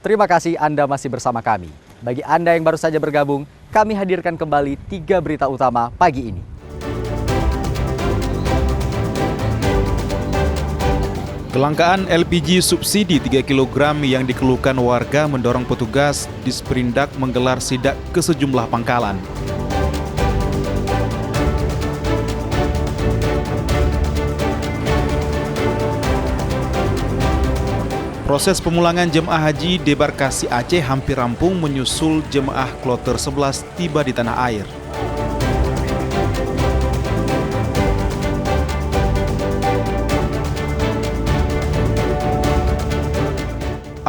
Terima kasih Anda masih bersama kami. Bagi Anda yang baru saja bergabung, kami hadirkan kembali 3 berita utama pagi ini. Kelangkaan LPG subsidi 3 kg yang dikeluhkan warga mendorong petugas Disperindak menggelar sidak ke sejumlah pangkalan. Proses pemulangan jemaah haji debarkasi Aceh hampir rampung menyusul jemaah kloter 11 tiba di tanah air.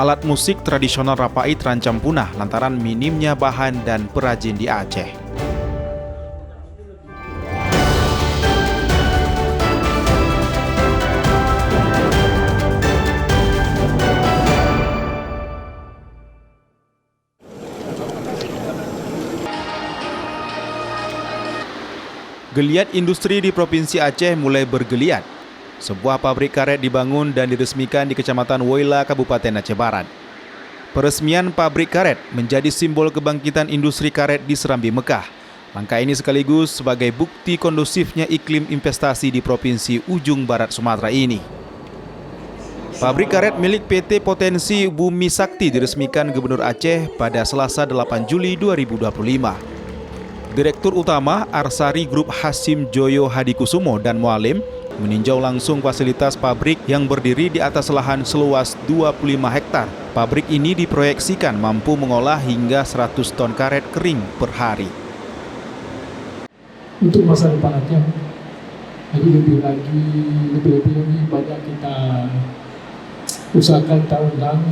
Alat musik tradisional Rapait terancam punah lantaran minimnya bahan dan perajin di Aceh. Geliat industri di Provinsi Aceh mulai bergeliat. Sebuah pabrik karet dibangun dan diresmikan di Kecamatan Woila, Kabupaten Aceh Barat. Peresmian pabrik karet menjadi simbol kebangkitan industri karet di Serambi Mekah. Langkah ini sekaligus sebagai bukti kondusifnya iklim investasi di Provinsi Ujung Barat Sumatera ini. Pabrik karet milik PT Potensi Bumi Sakti diresmikan Gubernur Aceh pada Selasa 8 Juli 2025. Direktur Utama Arsari Group Hasim Joyo Hadikusumo dan Mualim meninjau langsung fasilitas pabrik yang berdiri di atas lahan seluas 25 hektar. Pabrik ini diproyeksikan mampu mengolah hingga 100 ton karet kering per hari. Untuk masa depan Aceh, jadi lebih lagi banyak kita usahakan kita undang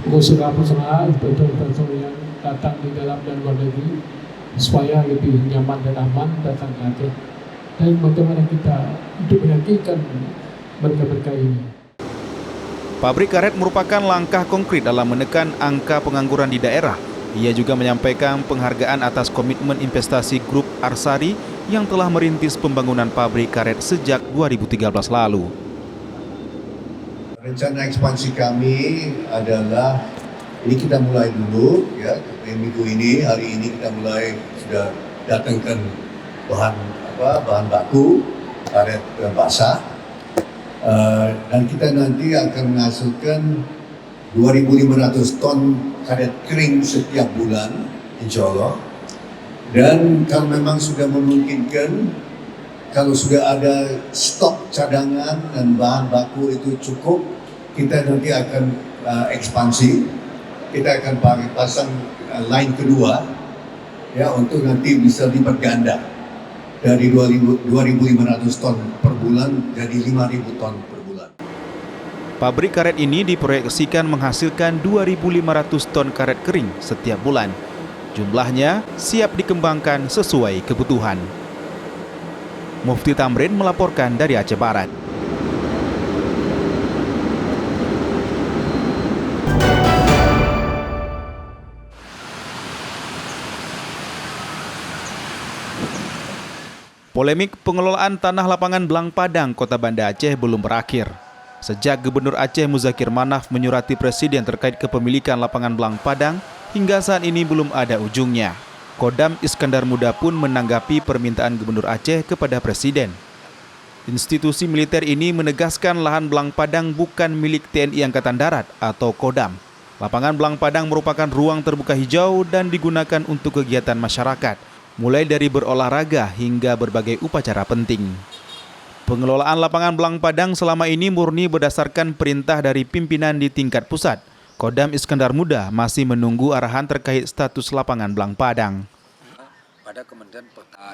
pengusaha-pengusaha, investor yang datang di dalam dan luar negeri supaya lebih nyaman dan aman datang ke Aceh. Dan bagaimana kita untuk meyakinkan mereka-mereka ini. Pabrik karet merupakan langkah konkret dalam menekan angka pengangguran di daerah. Ia juga menyampaikan penghargaan atas komitmen investasi grup Arsari yang telah merintis pembangunan pabrik karet sejak 2013 lalu. Rencana ekspansi kami adalah, ini kita mulai dulu ya, minggu ini, hari ini kita mulai sudah datangkan bahan baku karet basah, dan kita nanti akan menghasilkan 2.500 ton karet kering setiap bulan, insya Allah. Dan kalau memang sudah memungkinkan, kalau sudah ada stok cadangan dan bahan baku itu cukup, kita nanti akan ekspansi. Kita akan pasang line kedua ya, untuk nanti bisa diperganda dari 2.500 ton per bulan jadi 5.000 ton per bulan. Pabrik karet ini diproyeksikan menghasilkan 2.500 ton karet kering setiap bulan. Jumlahnya siap dikembangkan sesuai kebutuhan. Mufti Tamrin melaporkan dari Aceh Barat. Polemik pengelolaan tanah lapangan Blang Padang, Kota Banda Aceh belum berakhir. Sejak Gubernur Aceh Muzakir Manaf menyurati Presiden terkait kepemilikan lapangan Blang Padang, hingga saat ini belum ada ujungnya. Kodam Iskandar Muda pun menanggapi permintaan Gubernur Aceh kepada Presiden. Institusi militer ini menegaskan lahan Blang Padang bukan milik TNI Angkatan Darat atau Kodam. Lapangan Blang Padang merupakan ruang terbuka hijau dan digunakan untuk kegiatan masyarakat, mulai dari berolahraga hingga berbagai upacara penting. Pengelolaan lapangan Blang Padang selama ini murni berdasarkan perintah dari pimpinan di tingkat pusat. Kodam Iskandar Muda masih menunggu arahan terkait status lapangan Blang Padang. Pada Kementerian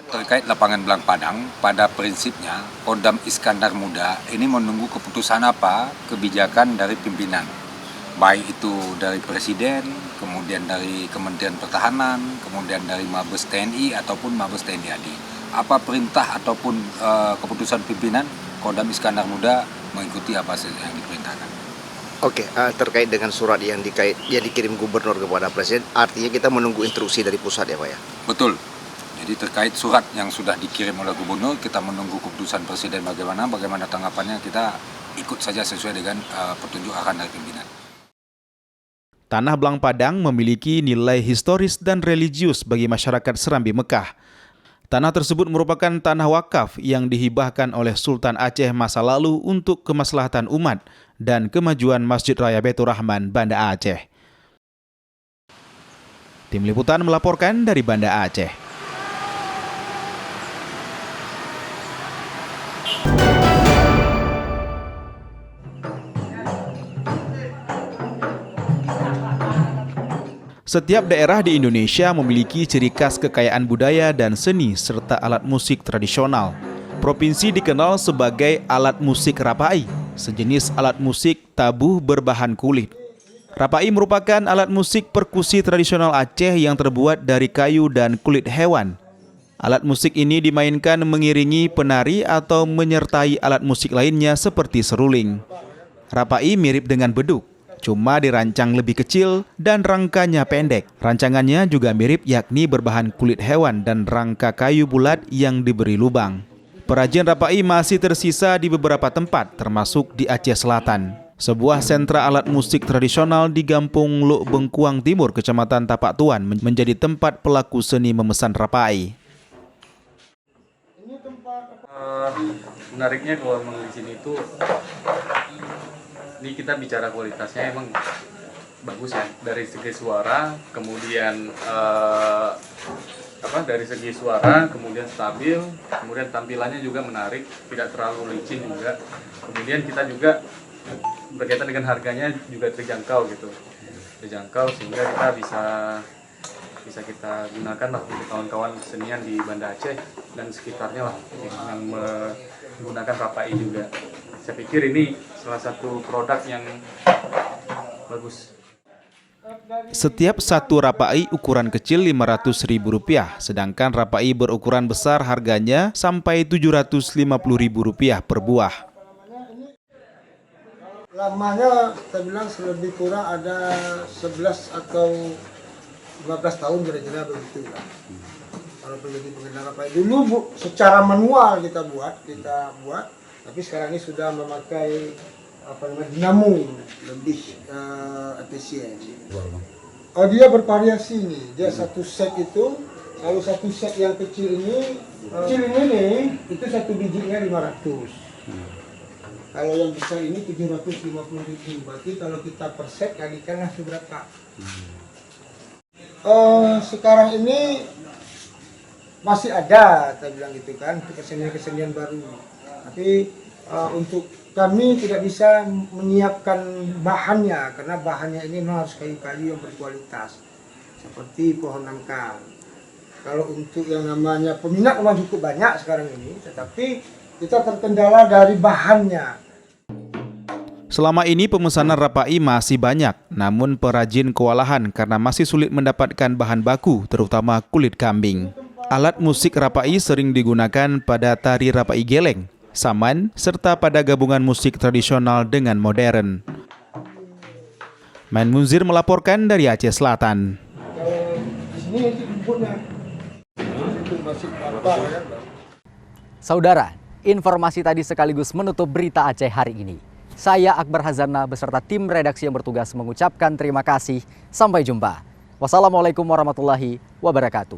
terkait lapangan Blang Padang, pada prinsipnya Kodam Iskandar Muda ini menunggu keputusan apa kebijakan dari pimpinan. Baik itu dari Presiden, kemudian dari Kementerian Pertahanan, kemudian dari Mabes TNI ataupun Mabes TNI AD. Apa perintah ataupun keputusan pimpinan, Kodam Iskandar Muda mengikuti apa yang diperintahkan. Oke, terkait dengan surat yang dikirim Gubernur kepada Presiden, artinya kita menunggu instruksi dari pusat ya Pak ya? Betul. Jadi terkait surat yang sudah dikirim oleh Gubernur, kita menunggu keputusan Presiden bagaimana tanggapannya, kita ikut saja sesuai dengan petunjuk arahan dari pimpinan. Tanah Belang Padang memiliki nilai historis dan religius bagi masyarakat Serambi Mekah. Tanah tersebut merupakan tanah wakaf yang dihibahkan oleh Sultan Aceh masa lalu untuk kemaslahatan umat dan kemajuan Masjid Raya Baitur Rahman, Banda Aceh. Tim Liputan melaporkan dari Banda Aceh. Setiap daerah di Indonesia memiliki ciri khas kekayaan budaya dan seni serta alat musik tradisional. Provinsi dikenal sebagai alat musik rapai, sejenis alat musik tabuh berbahan kulit. Rapai merupakan alat musik perkusi tradisional Aceh yang terbuat dari kayu dan kulit hewan. Alat musik ini dimainkan mengiringi penari atau menyertai alat musik lainnya seperti seruling. Rapai mirip dengan beduk, cuma dirancang lebih kecil dan rangkanya pendek. Rancangannya juga mirip, yakni berbahan kulit hewan dan rangka kayu bulat yang diberi lubang. Perajian rapai masih tersisa di beberapa tempat, termasuk di Aceh Selatan. Sebuah sentra alat musik tradisional di Gampung Luk Bengkuang Timur, Kecamatan Tapak Tuan, menjadi tempat pelaku seni memesan rapai. Menariknya kalau memang di sini tuh, ini kita bicara kualitasnya emang bagus ya, dari segi suara, kemudian dari segi suara, kemudian stabil, kemudian tampilannya juga menarik, tidak terlalu licin juga. Kemudian kita juga berkaitan dengan harganya juga terjangkau gitu, terjangkau sehingga kita bisa kita gunakan lah untuk kawan-kawan kesenian di Banda Aceh dan sekitarnya lah yang menggunakan rapai juga. Saya pikir ini salah satu produk yang bagus. Setiap satu rapai ukuran kecil Rp500.000, sedangkan rapai berukuran besar harganya sampai Rp750.000 per buah. Lamanya saya bilang lebih kurang ada 11 atau 15 tahun kira-kira begitu lah. Kalau menjadi pengendara rapai dulu secara manual kita buat, tapi sekarang ini sudah memakai dinamo lebih efisien. Oh, dia bervariasi nih. Dia satu set itu, kalau satu set yang kecil ini nih, itu satu bijinya 500. Kalau yang besar ini 750.000. Berarti kalau kita per set kalikanlah seberapa? Sekarang ini masih ada, saya bilang gitu kan, kesenian-kesenian baru. Tapi untuk kami tidak bisa menyiapkan bahannya, karena bahannya ini harus kayu-kayu yang berkualitas, seperti pohon nangka. Kalau untuk yang namanya peminat memang cukup banyak sekarang ini, tetapi kita terkendala dari bahannya. Selama ini pemesanan rapai masih banyak, namun perajin kewalahan karena masih sulit mendapatkan bahan baku, terutama kulit kambing. Alat musik rapai sering digunakan pada tari rapai geleng, saman, serta pada gabungan musik tradisional dengan modern. Main Munzir melaporkan dari Aceh Selatan. Saudara, informasi tadi sekaligus menutup berita Aceh hari ini. Saya Akbar Hazana beserta tim redaksi yang bertugas mengucapkan terima kasih. Sampai jumpa. Wassalamualaikum warahmatullahi wabarakatuh.